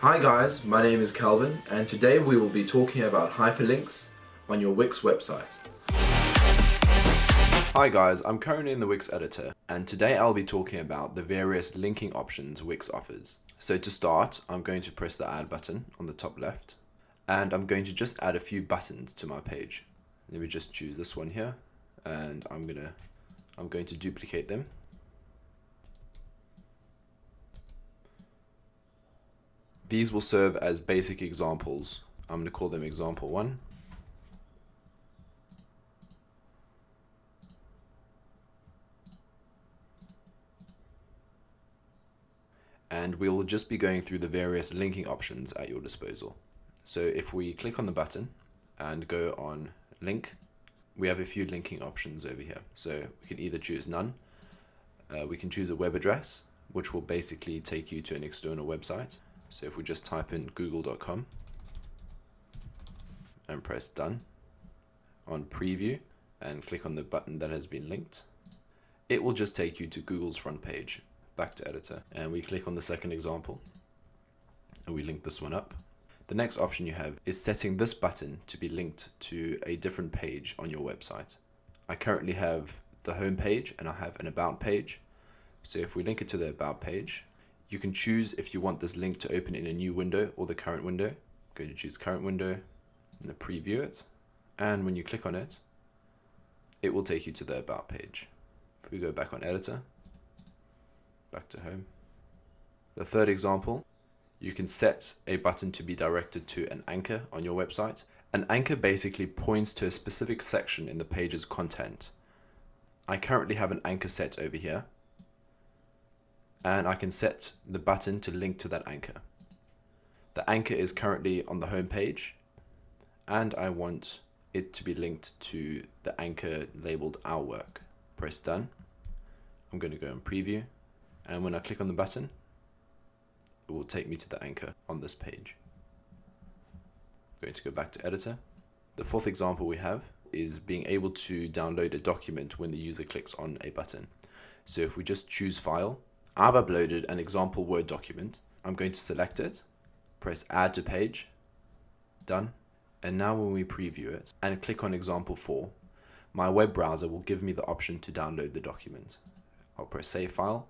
Hi guys, my name is Calvin and today we will be talking about hyperlinks on your Wix website. Hi guys, I'm currently in the Wix editor and today I'll be talking about the various linking options Wix offers. So to start, I'm going to press the add button on the top left and I'm going to just add a few buttons to my page. Let me just choose this one here and I'm going to duplicate them. These will serve as basic examples. I'm going to call them example 1. And we will just be going through the various linking options at your disposal. So if we click on the button and go on link, we have a few linking options over here. So we can either choose none, we can choose a web address, which will basically take you to an external website. So if we just type in google.com and press done on preview and click on the button that has been linked, it will just take you to Google's front page. Back to editor, and we click on the second example and we link this one up. The next option you have is setting this button to be linked to a different page on your website. I currently have the home page and I have an about page. So if we link it to the about page, you can choose if you want this link to open in a new window or the current window. I'm going to choose current window and preview it. And when you click on it, it will take you to the about page. If we go back on editor, back to home. The third example, you can set a button to be directed to an anchor on your website. An anchor basically points to a specific section in the page's content. I currently have an anchor set over here, and I can set the button to link to that anchor. The anchor is currently on the home page, and I want it to be linked to the anchor labeled Our Work. Press done. I'm going to go and preview, and when I click on the button, it will take me to the anchor on this page. I'm going to go back to editor. The fourth example we have is being able to download a document when the user clicks on a button. So if we just choose file, I've uploaded an example Word document. I'm going to select it, press add to page, done. And now when we preview it and click on example 4, my web browser will give me the option to download the document. I'll press save file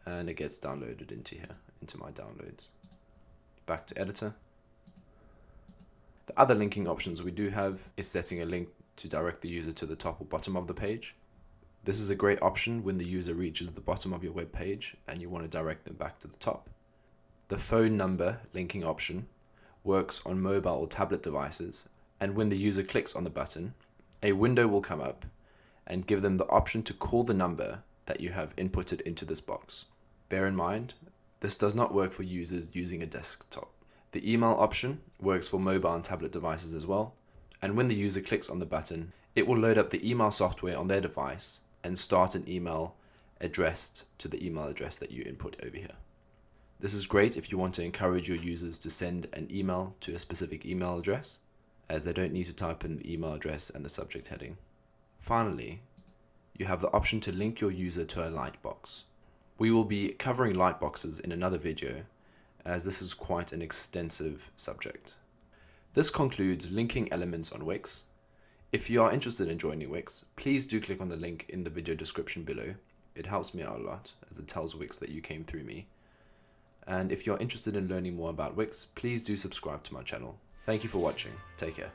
and it gets downloaded into here, into my downloads. Back to editor. The other linking options we do have is setting a link to direct the user to the top or bottom of the page. This is a great option when the user reaches the bottom of your web page and you want to direct them back to the top. The phone number linking option works on mobile or tablet devices, and when the user clicks on the button, a window will come up and give them the option to call the number that you have inputted into this box. Bear in mind, this does not work for users using a desktop. The email option works for mobile and tablet devices as well, and when the user clicks on the button, it will load up the email software on their device and start an email addressed to the email address that you input over here. This is great if you want to encourage your users to send an email to a specific email address, as they don't need to type in the email address and the subject heading. Finally, you have the option to link your user to a lightbox. We will be covering lightboxes in another video, as this is quite an extensive subject. This concludes linking elements on Wix. If you are interested in joining Wix, please do click on the link in the video description below. It helps me out a lot, as it tells Wix that you came through me. And if you're interested in learning more about Wix, please do subscribe to my channel. Thank you for watching. Take care.